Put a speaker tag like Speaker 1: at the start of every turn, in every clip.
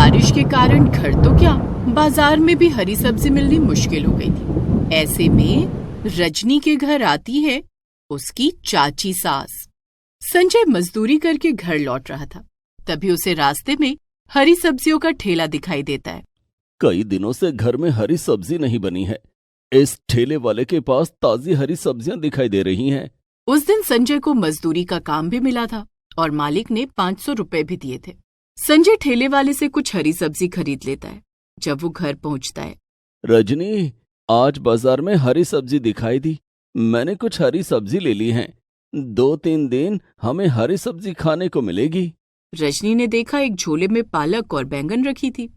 Speaker 1: बारिश के कारण घर तो क्या, बाजार में भी हरी सब्जी मिलनी मुश्किल हो गई थी। ऐसे में रजनी के घर आती है उसकी चाची सास। संजय मजदूरी करके घर लौट रहा था, तभी उसे रास्ते में हरी सब्जियों का ठेला दिखाई देता है।
Speaker 2: कई दिनों से घर में हरी सब्जी नहीं बनी है। इस ठेले वाले के पास ताजी हरी सब्जियां दिखाई दे रही हैं।
Speaker 1: उस दिन संजय को मजदूरी का काम भी मिला था और मालिक ने 500 रुपए भी दिए थे। संजय ठेले वाले से कुछ हरी सब्जी खरीद लेता है। जब वो घर पहुंचता है,
Speaker 2: रजनी, आज बाजार में हरी सब्जी दिखाई दी। मैंने कुछ हरी सब्जी ले ली है। 2-3 दिन हमें हरी सब्जी खाने को मिलेगी।
Speaker 1: रजनी ने देखा एक झोले में पालक और बैंगन रखी थी।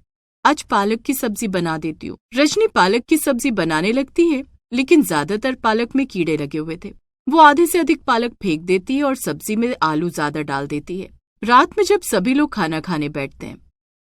Speaker 1: आज पालक की सब्जी बना देती हूँ। रजनी पालक की सब्जी बनाने लगती है, लेकिन ज्यादातर पालक में कीड़े लगे हुए थे। वो आधे से अधिक पालक फेंक देती है और सब्जी में आलू ज्यादा डाल देती है। रात में जब सभी लोग खाना खाने बैठते हैं,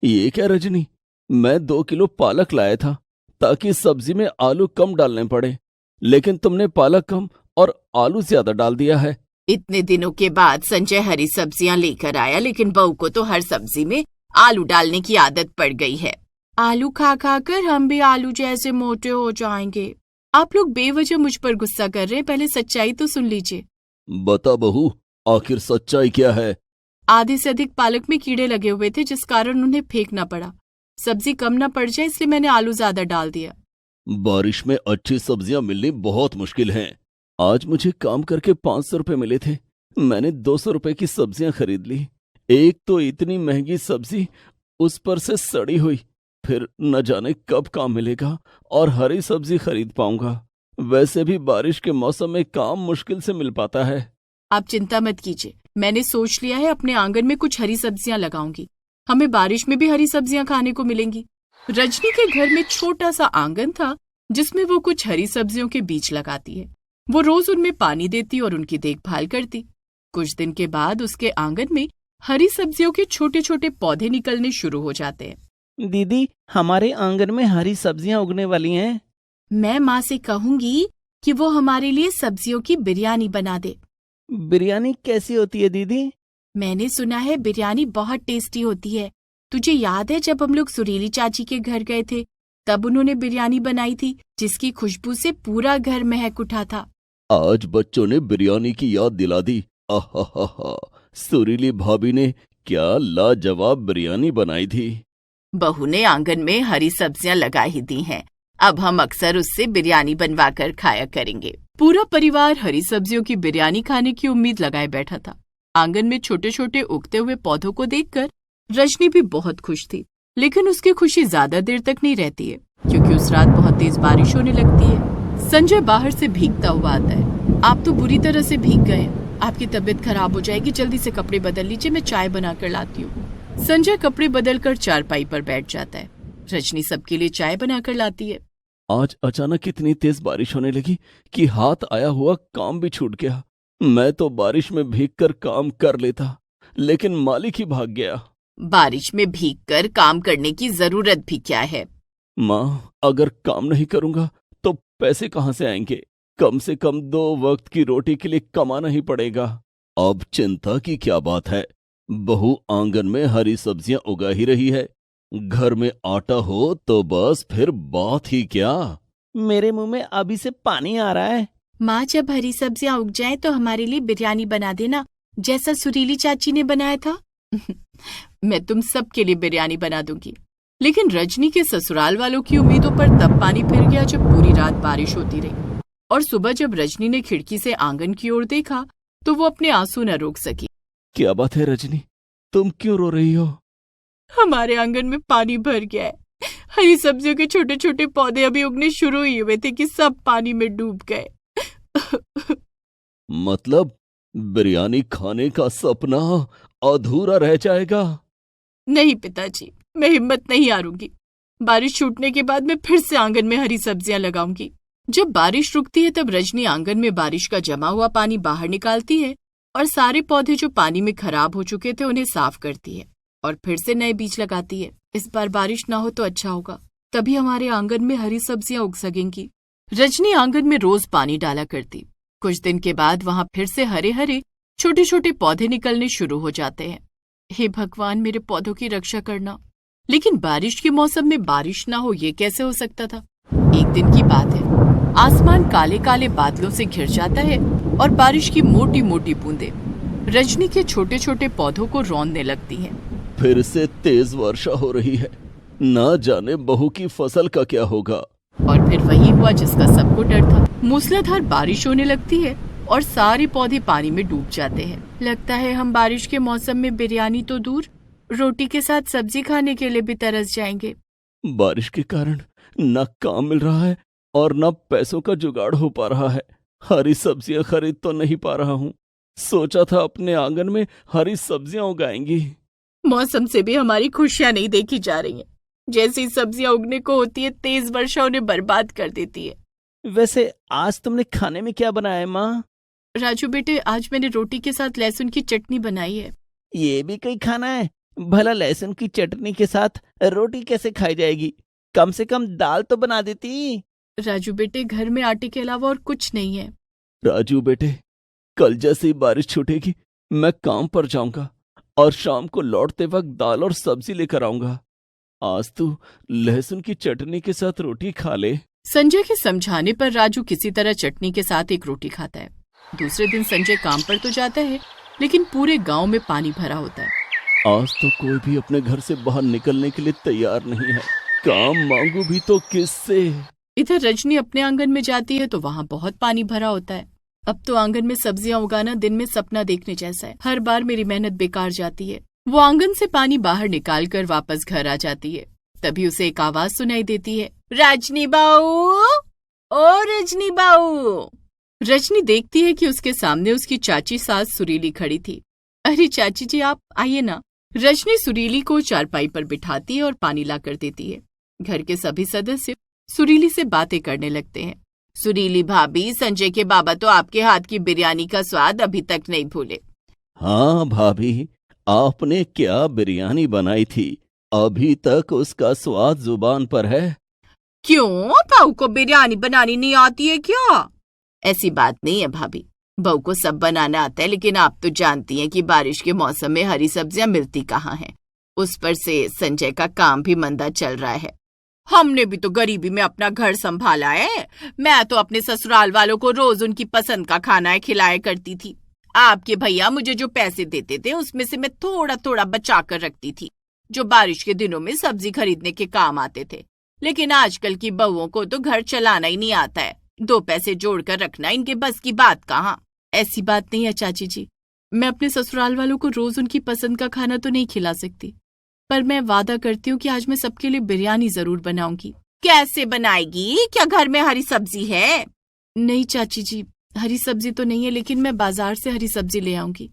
Speaker 2: ये क्या रजनी, मैं 2 किलो पालक लाया था ताकि सब्जी में आलू कम डालने पड़े, लेकिन तुमने पालक कम और आलू ज्यादा डाल दिया है।
Speaker 1: इतने दिनों के बाद संजय हरी सब्जियां लेकर आया, लेकिन बहू को तो हर सब्जी में आलू डालने की आदत पड़ गई है। आलू खा खा कर हम भी आलू जैसे मोटे हो जाएंगे। आप लोग बेवजह मुझ पर गुस्सा कर रहे हैं, पहले सच्चाई तो सुन लीजिए।
Speaker 2: बता बहू, आखिर सच्चाई क्या है?
Speaker 1: आधे से अधिक पालक में कीड़े लगे हुए थे, जिस कारण उन्हें फेंकना पड़ा। सब्जी कम न पड़ जाए इसलिए मैंने आलू ज्यादा डाल दिया।
Speaker 2: बारिश में अच्छी सब्जियां मिलनी बहुत मुश्किल है। आज मुझे काम करके 500 रुपए मिले थे। मैंने 200 रुपए की सब्जियां खरीद ली। एक तो इतनी महंगी सब्जी, उस पर से सड़ी हुई। फिर न जाने कब काम मिलेगा और हरी सब्जी खरीद पाऊंगा। वैसे भी बारिश के मौसम में काम मुश्किल से मिल पाता है।
Speaker 1: आप चिंता मत कीजिए, मैंने सोच लिया है अपने आंगन में कुछ हरी सब्जियां लगाऊंगी। हमें बारिश में भी हरी सब्जियां खाने को मिलेंगी। रजनी के घर में छोटा सा आंगन था, जिसमें वो कुछ हरी सब्जियों के बीज लगाती है। वो रोज उनमें पानी देती और उनकी देखभाल करती। कुछ दिन के बाद उसके आंगन में हरी सब्जियों के छोटे छोटे पौधे निकलने शुरू हो जाते हैं।
Speaker 3: दीदी, हमारे आंगन में हरी सब्जियां उगने वाली हैं।
Speaker 1: मैं माँ से कहूंगी कि वो हमारे लिए सब्जियों की बिरयानी बना दे।
Speaker 3: बिरयानी कैसी होती है दीदी?
Speaker 1: मैंने सुना है बिरयानी बहुत टेस्टी होती है। तुझे याद है जब हम लोग सुरीली चाची के घर गए थे, तब उन्होंने बिरयानी बनाई थी, जिसकी खुशबू से पूरा घर महक उठा था।
Speaker 2: आज बच्चों ने बिरयानी की याद दिला दी। आहा, सुरीली भाभी ने क्या लाजवाब बिरयानी बनाई थी।
Speaker 1: बहू ने आंगन में हरी सब्जियां लगा ही दी हैं। अब हम अक्सर उससे बिरयानी बनवा कर खाया करेंगे। पूरा परिवार हरी सब्जियों की बिरयानी खाने की उम्मीद लगाए बैठा था। आंगन में छोटे छोटे उगते हुए पौधों को देखकर रजनी भी बहुत खुश थी, लेकिन उसकी खुशी ज्यादा देर तक नहीं रहती है, क्योंकि उस रात बहुत तेज बारिश होने लगती है। संजय बाहर से भीगता हुआ आता है। आप तो बुरी तरह से भीग गए, आपकी तबीयत खराब हो जाएगी, जल्दी से कपड़े बदल लीजिए, मैं चाय बना कर लाती हूँ। संजय कपड़े बदलकर चारपाई पर बैठ जाता है। रजनी सबके लिए चाय बनाकर लाती है।
Speaker 2: आज अचानक इतनी तेज बारिश होने लगी कि हाथ आया हुआ काम भी छूट गया। मैं तो बारिश में भीगकर काम कर लेता, लेकिन मालिक ही भाग गया।
Speaker 1: बारिश में भीगकर काम करने की जरूरत भी क्या है?
Speaker 2: माँ, अगर काम नहीं करूंगा तो पैसे कहाँ से आएंगे? कम से कम 2 वक्त की रोटी के लिए कमाना ही पड़ेगा। अब चिंता की क्या बात है? बहू आंगन में हरी सब्जियां उगा ही रही है। घर में आटा हो तो बस फिर बात ही क्या।
Speaker 3: मेरे मुंह में अभी से पानी आ रहा है।
Speaker 1: माँ, जब हरी सब्जियां उग जाए तो हमारे लिए बिरयानी बना देना, जैसा सुरीली चाची ने बनाया था। मैं तुम सबके लिए बिरयानी बना दूंगी। लेकिन रजनी के ससुराल वालों की उम्मीदों पर तब पानी फिर गया जब पूरी रात बारिश होती रही, और सुबह जब रजनी ने खिड़की से आंगन की ओर देखा तो वो अपने आंसू न रोक सकी।
Speaker 2: क्या बात है रजनी, तुम क्यों रो रही हो?
Speaker 1: हमारे आंगन में पानी भर गया है। हरी सब्जियों के छोटे छोटे पौधे अभी उगने शुरू ही हुए थे कि सब पानी में डूब गए।
Speaker 2: मतलब बिरयानी खाने का सपना अधूरा रह जाएगा?
Speaker 1: नहीं पिताजी, मैं हिम्मत नहीं हारूंगी। बारिश छूटने के बाद मैं फिर से आंगन में हरी सब्जियां लगाऊंगी। जब बारिश रुकती है तब रजनी आंगन में बारिश का जमा हुआ पानी बाहर निकालती है और सारे पौधे जो पानी में खराब हो चुके थे उन्हें साफ करती है और फिर से नए बीज लगाती है। इस बार बारिश ना हो तो अच्छा होगा, तभी हमारे आंगन में हरी सब्जियां उग सकेंगी। रजनी आंगन में रोज पानी डाला करती। कुछ दिन के बाद वहां फिर से हरे हरे छोटे छोटे पौधे निकलने शुरू हो जाते हैं। हे भगवान, मेरे पौधों की रक्षा करना। लेकिन बारिश के मौसम में बारिश ना हो ये कैसे हो सकता था। एक दिन की बात है, आसमान काले काले बादलों से घिर जाता है और बारिश की मोटी मोटी बूंदें रजनी के छोटे छोटे पौधों को रौंदने लगती हैं।
Speaker 2: फिर से तेज वर्षा हो रही है, ना जाने बहू की फसल का क्या होगा।
Speaker 1: और फिर वही हुआ जिसका सबको डर था। मूसलाधार बारिश होने लगती है और सारे पौधे पानी में डूब जाते हैं। लगता है हम बारिश के मौसम में बिरयानी तो दूर, रोटी के साथ सब्जी खाने के लिए भी तरस जाएंगे।
Speaker 2: बारिश के कारण न काम मिल रहा है और न पैसों का जुगाड़ हो पा रहा है। हरी सब्जियां खरीद तो नहीं पा रहा हूँ। सोचा था अपने आंगन में हरी सब्जियां उगाएंगी।
Speaker 1: मौसम से भी हमारी खुशियां नहीं देखी जा रही हैं। जैसी सब्जियां उगने को होती है, तेज वर्षा उन्हें बर्बाद कर देती है।
Speaker 3: वैसे आज तुमने खाने में क्या बनाया है माँ?
Speaker 1: राजू बेटे, आज मैंने रोटी के साथ लहसुन की चटनी बनाई है।
Speaker 3: ये भी कोई खाना है? भला लहसुन की चटनी के साथ रोटी कैसे खाई जाएगी? कम से कम दाल तो बना देती।
Speaker 1: राजू बेटे, घर में आटे के अलावा और कुछ नहीं है।
Speaker 2: राजू बेटे, कल जैसे ही बारिश छूटेगी मैं काम पर जाऊंगा और शाम को लौटते वक्त दाल और सब्जी लेकर आऊंगा। आज तू लहसुन की चटनी के साथ रोटी खा ले।
Speaker 1: संजय के समझाने पर राजू किसी तरह चटनी के साथ एक रोटी खाता है। दूसरे दिन संजय काम पर तो जाता है, लेकिन पूरे गांव में पानी भरा होता है।
Speaker 2: आज तो कोई भी अपने घर से बाहर निकलने के लिए तैयार नहीं है। काम मांगू भी तो किससे?
Speaker 1: इधर रजनी अपने आंगन में जाती है तो वहाँ बहुत पानी भरा होता है। अब तो आंगन में सब्जियां उगाना दिन में सपना देखने जैसा है। हर बार मेरी मेहनत बेकार जाती है। वो आंगन से पानी बाहर निकाल कर वापस घर आ जाती है। तभी उसे एक आवाज सुनाई देती है, रजनी बाऊ, ओ रजनी बाऊ। रजनी देखती है कि उसके सामने उसकी चाची सास सुरीली खड़ी थी। अरे चाची जी, आप आइए ना। रजनी सुरीली को चारपाई पर बिठाती है और पानी ला कर देती है। घर के सभी सदस्य सुरीली से बातें करने लगते हैं। सुरीली भाभी, संजय के बाबा तो आपके हाथ की बिरयानी का स्वाद अभी तक नहीं भूले।
Speaker 2: हाँ भाभी, आपने क्या बिरयानी बनाई थी, अभी तक उसका स्वाद जुबान पर है।
Speaker 1: क्यों, बहू को बिरयानी बनानी नहीं आती है क्या? ऐसी बात नहीं है भाभी, बहू को सब बनाना आता है, लेकिन आप तो जानती हैं कि बारिश के मौसम में हरी सब्जियां मिलती कहाँ हैं। उस पर से संजय का काम भी मंदा चल रहा है। हमने भी तो गरीबी में अपना घर संभाला है। मैं तो अपने ससुराल वालों को रोज उनकी पसंद का खाना खिलाया करती थी। आपके भैया मुझे जो पैसे देते थे उसमें से मैं थोड़ा थोड़ा बचा कर रखती थी, जो बारिश के दिनों में सब्जी खरीदने के काम आते थे। लेकिन आजकल की बहुओं को तो घर चलाना ही नहीं आता है। 2 पैसे जोड़कर रखना इनके बस की बात कहाँ। ऐसी बात नहीं है चाची जी, मैं अपने ससुराल वालों को रोज उनकी पसंद का खाना तो नहीं खिला सकती, पर मैं वादा करती हूँ कि आज मैं सबके लिए बिरयानी जरूर बनाऊंगी। कैसे बनाएगी? क्या घर में हरी सब्जी है? नहीं चाची जी, हरी सब्जी तो नहीं है, लेकिन मैं बाजार से हरी सब्जी ले आऊंगी।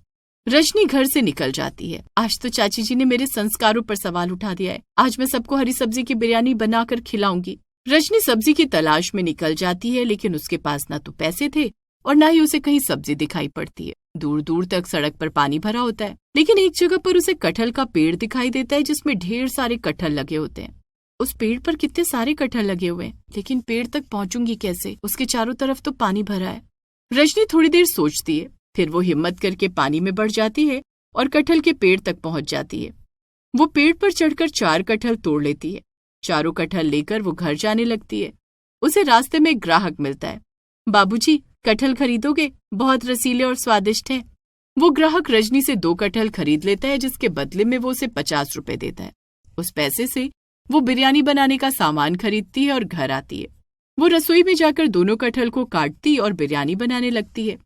Speaker 1: रजनी घर से निकल जाती है। आज तो चाची जी ने मेरे संस्कारों पर सवाल उठा दिया है। आज मैं सबको हरी सब्जी की बिरयानी बनाकर खिलाऊंगी। रजनी सब्जी की तलाश में निकल जाती है, लेकिन उसके पास ना तो पैसे थे और ना ही उसे कहीं सब्जी दिखाई पड़ती है। दूर दूर तक सड़क पर पानी भरा होता है, लेकिन एक जगह पर उसे कटहल का पेड़ दिखाई देता है जिसमें ढेर सारे कटहल लगे होते हैं। उस पेड़ पर कितने सारे कटहल लगे हुए हैं, लेकिन पेड़ तक पहुंचूंगी कैसे? उसके चारों तरफ तो पानी भरा है। रजनी थोड़ी देर सोचती है, फिर वो हिम्मत करके पानी में बढ़ जाती है और कटहल के पेड़ तक पहुंच जाती है। वो पेड़ पर चढ़कर 4 कटहल तोड़ लेती है। चारों कटहल लेकर वो घर जाने लगती है। उसे रास्ते में एक ग्राहक मिलता है। बाबूजी, कटहल खरीदोगे? बहुत रसीले और स्वादिष्ट हैं। वो ग्राहक रजनी से 2 कटहल खरीद लेता है, जिसके बदले में वो उसे 50 रुपए देता है। उस पैसे से वो बिरयानी बनाने का सामान खरीदती है और घर आती है। वो रसोई में जाकर दोनों कटहल को काटती और बिरयानी बनाने लगती है।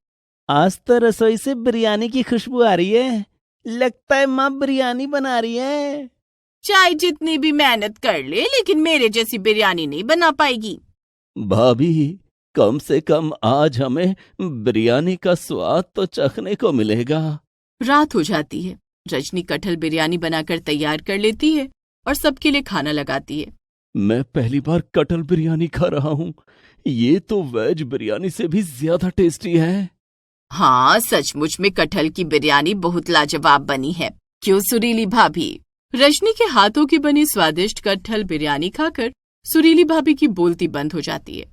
Speaker 3: आज तो रसोई से बिरयानी की खुशबू आ रही है। लगता है माँ बिरयानी बना रही है।
Speaker 1: चाहे जितनी भी मेहनत कर ले, लेकिन मेरे जैसी बिरयानी नहीं बना पाएगी।
Speaker 2: भाभी, कम से कम आज हमें बिरयानी का स्वाद तो चखने को मिलेगा।
Speaker 1: रात हो जाती है। रजनी कटहल बिरयानी बनाकर तैयार कर लेती है और सबके लिए खाना लगाती है।
Speaker 2: मैं पहली बार कटहल बिरयानी खा रहा हूँ। ये तो वेज बिरयानी से भी ज्यादा टेस्टी है।
Speaker 1: हाँ, सचमुच में कटहल की बिरयानी बहुत लाजवाब बनी है। क्यों सुरीली भाभी? रजनी के हाथों की बनी स्वादिष्ट कटहल बिरयानी खाकर सुरीली भाभी की बोलती बंद हो जाती है।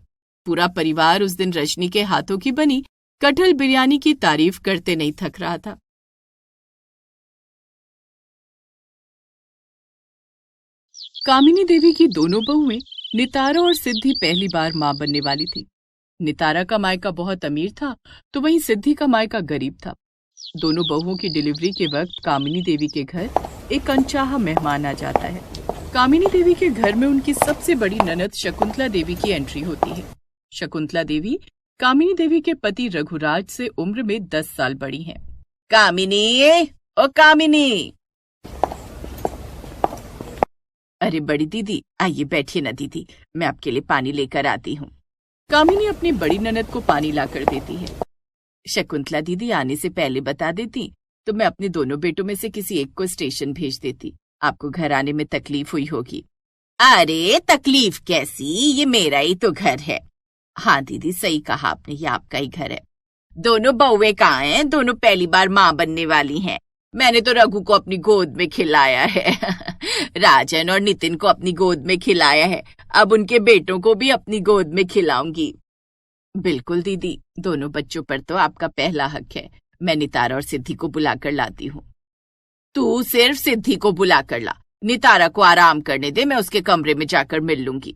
Speaker 1: पूरा परिवार उस दिन रजनी के हाथों की बनी कटहल बिरयानी की तारीफ करते नहीं थक रहा था। कामिनी देवी की दोनों बहुएं नितारा और सिद्धि पहली बार मां बनने वाली थी। नितारा का मायका बहुत अमीर था तो वहीं सिद्धि का मायका गरीब था। दोनों बहुओं की डिलीवरी के वक्त कामिनी देवी के घर एक अनचाहा मेहमान आ जाता है। कामिनी देवी के घर में उनकी सबसे बड़ी ननद शकुंतला देवी की एंट्री होती है। शकुंतला देवी कामिनी देवी के पति रघुराज से उम्र में 10 साल बड़ी हैं। कामिनी, ओ कामिनी। अरे बड़ी दीदी, आइए बैठिए ना दीदी, मैं आपके लिए पानी लेकर आती हूँ। कामिनी अपनी बड़ी ननद को पानी लाकर देती है। शकुंतला दीदी आने से पहले बता देती तो मैं अपने दोनों बेटों में से किसी एक को स्टेशन भेज देती। आपको घर आने में तकलीफ हुई होगी। अरे तकलीफ कैसी, ये मेरा ही तो घर है। हाँ दीदी, सही कहा आपने, ये आपका ही घर है। दोनों बहुएं कहाँ हैं? दोनों पहली बार माँ बनने वाली हैं। मैंने तो रघु को अपनी गोद में खिलाया है राजन और नितिन को अपनी गोद में खिलाया है। अब उनके बेटों को भी अपनी गोद में खिलाऊंगी। बिल्कुल दीदी, दोनों बच्चों पर तो आपका पहला हक है। मैं नितारा और सिद्धि को बुलाकर लाती हूँ। तू सिर्फ सिद्धि को बुलाकर ला, नितारा को आराम करने दे, मैं उसके कमरे में जाकर मिल लूंगी।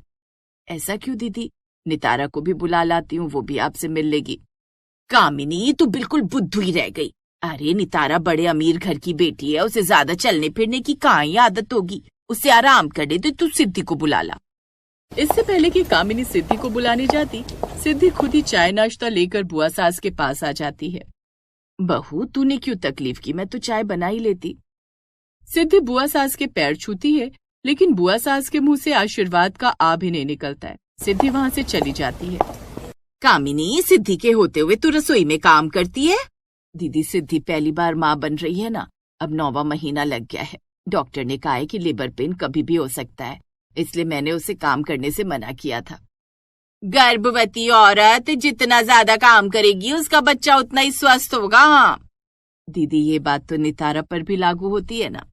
Speaker 1: ऐसा क्यों दीदी? नितारा को भी बुला लाती हूँ, वो भी आपसे मिल लेगी। कामिनी, तू बिल्कुल बुद्धू ही रह गई। अरे नितारा बड़े अमीर घर की बेटी है, उसे ज्यादा चलने फिरने की कहाँ ही आदत होगी। उसे आराम करने दे, तू सिद्धि को बुला ला। इससे पहले कि कामिनी सिद्धि को बुलाने जाती, सिद्धि खुद ही चाय नाश्ता लेकर बुआ सास के पास आ जाती है। बहू, तूने क्यों तकलीफ की, मैं तो चाय बना ही लेती। सिद्धि बुआ सास के पैर छूती है, लेकिन बुआ सास के मुंह से आशीर्वाद का आ भी नहीं निकलता है। सिद्धि वहां से चली जाती है। कामिनी, सिद्धि के होते हुए तू रसोई में काम करती है? दीदी, सिद्धि पहली बार माँ बन रही है ना, अब 9वां महीना लग गया है। डॉक्टर ने कहा है कि लेबर पेन कभी भी हो सकता है, इसलिए मैंने उसे काम करने से मना किया था। गर्भवती औरत जितना ज्यादा काम करेगी उसका बच्चा उतना ही स्वस्थ होगा। हाँ दीदी, ये बात तो नितारा पर भी लागू होती है ना?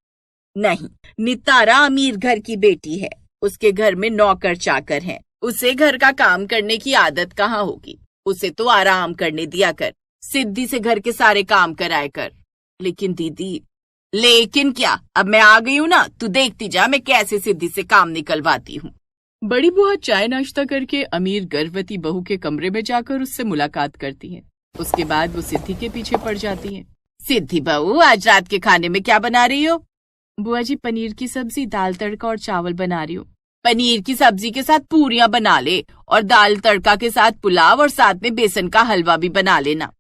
Speaker 1: नहीं, नितारा अमीर घर की बेटी है, उसके घर में नौकर चाकर हैं, उसे घर का काम करने की आदत कहाँ होगी। उसे तो आराम करने दिया कर, सिद्धि से घर के सारे काम कराया कर। लेकिन दीदी, लेकिन क्या, अब मैं आ गई हूँ ना, तू देखती जा मैं कैसे सिद्धि से काम निकलवाती हूँ। बड़ी बुआ चाय नाश्ता करके अमीर गर्भवती बहू के कमरे में जाकर उससे मुलाकात करती है। उसके बाद वो सिद्धि के पीछे पड़ जाती है। सिद्धि बहू, आज रात के खाने में क्या बना रही हो? बुआ जी, पनीर की सब्जी, दाल तड़का और चावल बना रही हूँ। पनीर की सब्जी के साथ पूरियां बना ले और दाल तड़का के साथ पुलाव और साथ में बेसन का हलवा भी बना लेना।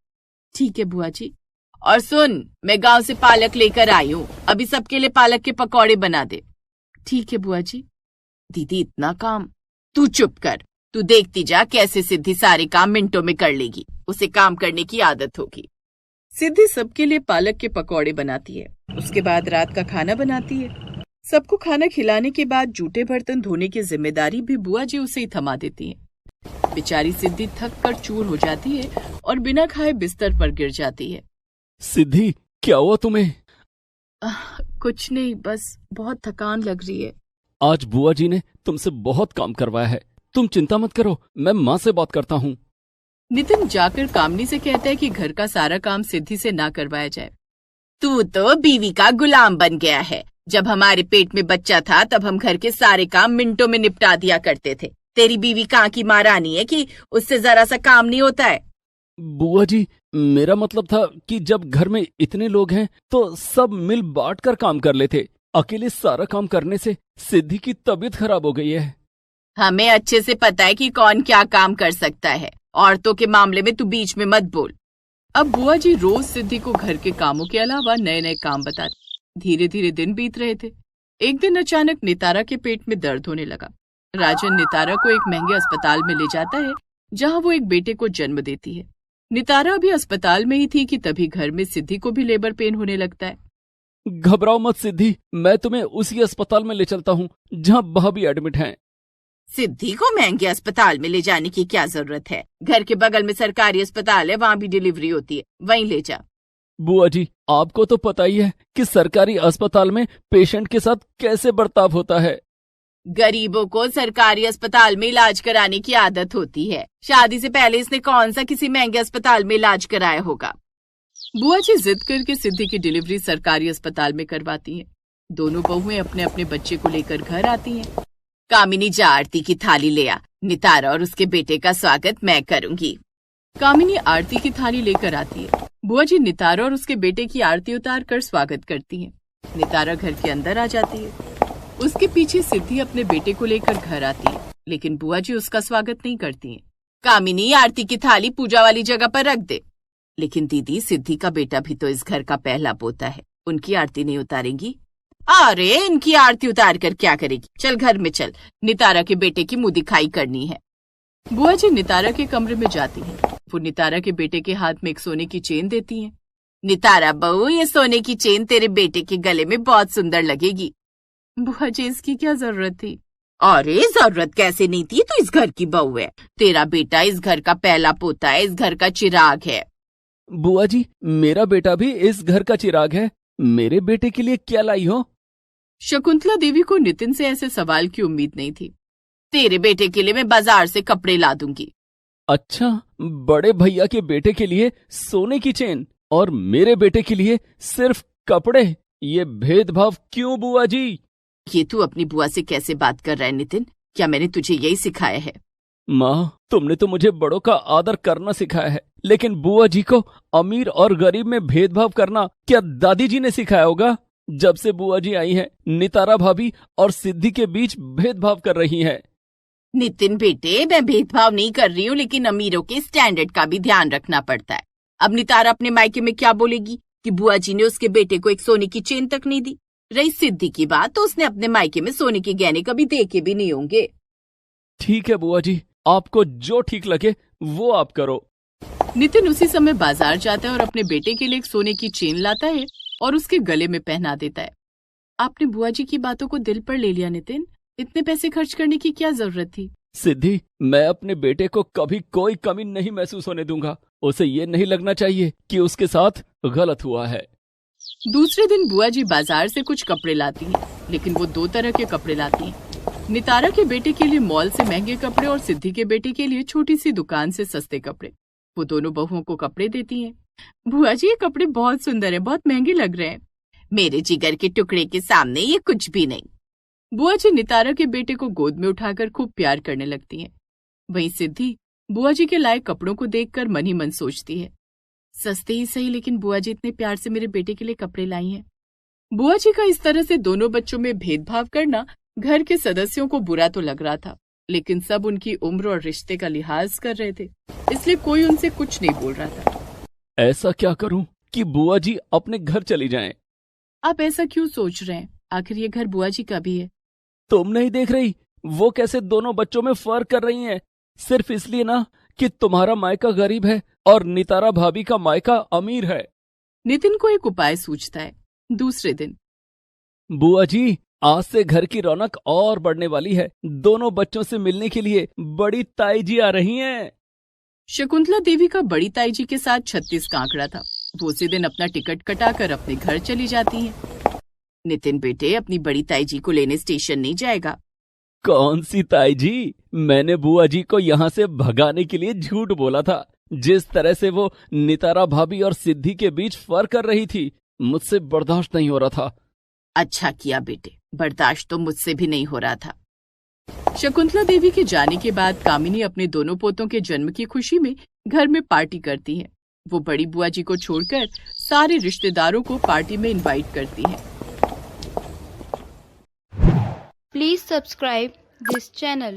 Speaker 1: ठीक है बुआ जी। और सुन, मैं गांव से पालक लेकर आई हूँ, अभी सबके लिए पालक के पकौड़े बना दे। ठीक है बुआ जी। दीदी, इतना काम? तू चुप कर, तू देखती जा कैसे सिद्धि सारे काम मिनटों में कर लेगी, उसे काम करने की आदत होगी। सिद्धि सबके लिए पालक के पकौड़े बनाती है, उसके बाद रात का खाना बनाती है। सबको खाना खिलाने के बाद जूठे बर्तन धोने की जिम्मेदारी भी बुआ जी उसे ही थमा देती है। बेचारी सिद्धि थक कर चूर हो जाती है और बिना खाए बिस्तर पर गिर जाती है।
Speaker 2: सिद्धि, क्या हुआ तुम्हें?
Speaker 1: कुछ नहीं, बस बहुत थकान लग रही है।
Speaker 2: आज बुआ जी ने तुमसे बहुत काम करवाया है, तुम चिंता मत करो, मैं माँ से बात करता हूँ।
Speaker 1: नितिन जाकर कामनी से कहता है कि घर का सारा काम सिद्धि से ना करवाया जाए। तू तो बीवी का गुलाम बन गया है। जब हमारे पेट में बच्चा था तब हम घर के सारे काम मिनटों में निपटा दिया करते थे। तेरी बीवी कहाँ की महारानी है कि उससे जरा सा काम नहीं होता है?
Speaker 2: बुआ जी, मेरा मतलब था कि जब घर में इतने लोग हैं तो सब मिल बांट कर काम कर लेते। अकेले सारा काम करने से सिद्धि की तबीयत खराब हो गई है।
Speaker 1: हमें अच्छे से पता है कि कौन क्या काम कर सकता है, औरतों के मामले में तू बीच में मत बोल। अब बुआ जी रोज सिद्धि को घर के कामों के अलावा नए नए काम बताते। धीरे धीरे दिन बीत रहे थे। एक दिन अचानक नितारा के पेट में दर्द होने लगा। राजन नितारा को एक महंगे अस्पताल में ले जाता है, जहां वो एक बेटे को जन्म देती है। नितारा अभी अस्पताल में ही थी कि तभी घर में सिद्धि को भी लेबर पेन होने लगता है।
Speaker 2: घबराओ मत सिद्धि, मैं तुम्हें उसी अस्पताल में ले चलता हूँ जहाँ भाभी एडमिट हैं।
Speaker 1: सिद्धि को महंगे अस्पताल में ले जाने की क्या जरूरत है? घर के बगल में सरकारी अस्पताल है, वहाँ भी डिलीवरी होती है, वहीं ले जा।
Speaker 2: बुआ जी, आपको तो पता ही है कि सरकारी अस्पताल में पेशेंट के साथ कैसे बर्ताव होता है।
Speaker 1: गरीबों को सरकारी अस्पताल में इलाज कराने की आदत होती है। शादी से पहले इसने कौन सा किसी महंगे अस्पताल में इलाज कराया होगा? बुआ जी जिद करके सिद्धि की डिलीवरी सरकारी अस्पताल में करवाती हैं। दोनों बहुएं अपने अपने बच्चे को लेकर घर आती हैं। कामिनी जा आरती की थाली ले आ, नितारा और उसके बेटे का स्वागत मैं करूंगी। कामिनी आरती की थाली लेकर आती है। बुआ जी नितारा और उसके बेटे की आरती उतार कर स्वागत करती हैं। नितारा घर के अंदर आ जाती है। उसके पीछे सिद्धि अपने बेटे को लेकर घर आती है, लेकिन बुआ जी उसका स्वागत नहीं करती हैं। कामिनी आरती की थाली पूजा वाली जगह पर रख दे। लेकिन दीदी, सिद्धि का बेटा भी तो इस घर का पहला पोता है, उनकी आरती नहीं उतारेंगी? अरे इनकी आरती उतार कर क्या करेगी, चल घर में चल, नितारा के बेटे की मुंह दिखाई करनी है। बुआ जी नितारा के कमरे में जाती हैं। वो नितारा के बेटे के हाथ में एक सोने की चेन देती हैं। नितारा बहू, ये सोने की चेन तेरे बेटे के गले में बहुत सुंदर लगेगी। बुआ जी इसकी क्या जरूरत थी? अरे जरूरत कैसे नहीं थी, तू इस घर की बहू है, तेरा बेटा इस घर का पहला पोता है, इस घर का चिराग है।
Speaker 2: बुआ जी, मेरा बेटा भी इस घर का चिराग है, मेरे बेटे के लिए क्या लाई हो?
Speaker 1: शकुंतला देवी को नितिन से ऐसे सवाल की उम्मीद नहीं थी। तेरे बेटे के लिए मैं बाजार से कपड़े ला दूंगी।
Speaker 2: अच्छा, बड़े भैया के बेटे के लिए सोने की चेन और मेरे बेटे के लिए सिर्फ कपड़े, ये भेदभाव क्यों बुआ जी?
Speaker 1: ये तू अपनी बुआ से कैसे बात कर रहा है नितिन? क्या मैंने तुझे यही सिखाया है?
Speaker 2: माँ, तुमने तो मुझे बड़ों का आदर करना सिखाया है, लेकिन बुआ जी को अमीर और गरीब में भेदभाव करना क्या दादी जी ने सिखाया होगा? जब से बुआ जी आई हैं, नितारा भाभी और सिद्धि के बीच भेदभाव कर रही हैं।
Speaker 1: नितिन बेटे, मैं भेदभाव नहीं कर रही हूँ, लेकिन अमीरों के स्टैंडर्ड का भी ध्यान रखना पड़ता है। अब नितारा अपने मायके में क्या बोलेगी कि बुआ जी ने उसके बेटे को एक सोने की चेन तक नहीं दी। रही सिद्धि की बात, तो उसने अपने मायके में सोने के गहने कभी देखे भी नहीं होंगे।
Speaker 2: ठीक है बुआ जी, आपको जो ठीक लगे वो आप करो।
Speaker 1: नितिन उसी समय बाजार जाता है और अपने बेटे के लिए एक सोने की चेन लाता है और उसके गले में पहना देता है। आपने बुआ जी की बातों को दिल पर ले लिया नितिन, इतने पैसे खर्च करने की क्या जरूरत थी?
Speaker 2: सिद्धि, मैं अपने बेटे को कभी कोई कमी नहीं महसूस होने दूंगा। उसे ये नहीं लगना चाहिए कि उसके साथ गलत हुआ है।
Speaker 1: दूसरे दिन बुआ जी बाजार से कुछ कपड़े लाती हैं, लेकिन वो दो तरह के कपड़े लाती हैं। नितारा के बेटे के लिए मॉल से महंगे कपड़े और सिद्धि के बेटे के लिए छोटी सी दुकान से सस्ते कपड़े। वो दोनों बहुओं को कपड़े देती हैं। बुआ जी, ये कपड़े बहुत सुंदर हैं, बहुत महंगे लग रहे हैं। मेरे जिगर के टुकड़े के सामने ये कुछ भी नहीं। बुआ जी नितारा के बेटे को गोद में उठाकर खूब प्यार करने लगती हैं। वहीं सिद्धि बुआ जी के लाए कपड़ों को देखकर मन ही मन सोचती है, सस्ते ही सही, लेकिन बुआ जी इतने प्यार से मेरे बेटे के लिए कपड़े लाई हैं। बुआ जी का इस तरह से दोनों बच्चों में भेदभाव करना घर के सदस्यों को बुरा तो लग रहा था, लेकिन सब उनकी उम्र और रिश्ते का लिहाज कर रहे थे, इसलिए कोई उनसे कुछ नहीं बोल रहा था।
Speaker 2: ऐसा क्या करूं कि बुआ जी अपने घर चली जाएं?
Speaker 1: आप ऐसा क्यों सोच रहे हैं? आखिर ये घर बुआ जी का भी है।
Speaker 2: तुम नहीं देख रही वो कैसे दोनों बच्चों में फर्क कर रही हैं? सिर्फ इसलिए ना कि तुम्हारा मायका गरीब है और नितारा भाभी का मायका अमीर है।
Speaker 1: नितिन को एक उपाय सूझता है। दूसरे दिन,
Speaker 2: बुआ जी, आज से घर की रौनक और बढ़ने वाली है। दोनों बच्चों से मिलने के लिए बड़ी ताई जी आ रही हैं।
Speaker 1: शकुंतला देवी का बड़ी ताई जी के साथ 36 का आंकड़ा था। वो उसी दिन अपना टिकट कटाकर अपने घर चली जाती हैं। नितिन बेटे, अपनी बड़ी ताई जी को लेने स्टेशन नहीं जाएगा?
Speaker 2: कौन सी ताई जी? मैंने बुआ जी को यहाँ से भगाने के लिए झूठ बोला था। जिस तरह से वो नितारा भाभी और सिद्धि के बीच फर्क कर रही थी, मुझसे बर्दाश्त नहीं हो रहा था।
Speaker 1: अच्छा किया बेटे, बर्दाश्त तो मुझसे भी नहीं हो रहा था। शकुंतला देवी के जाने के बाद कामिनी अपने दोनों पोतों के जन्म की खुशी में घर में पार्टी करती है। वो बड़ी बुआ जी को छोड़कर सारे रिश्तेदारों को पार्टी में इनवाइट करती है।
Speaker 4: Please subscribe this channel.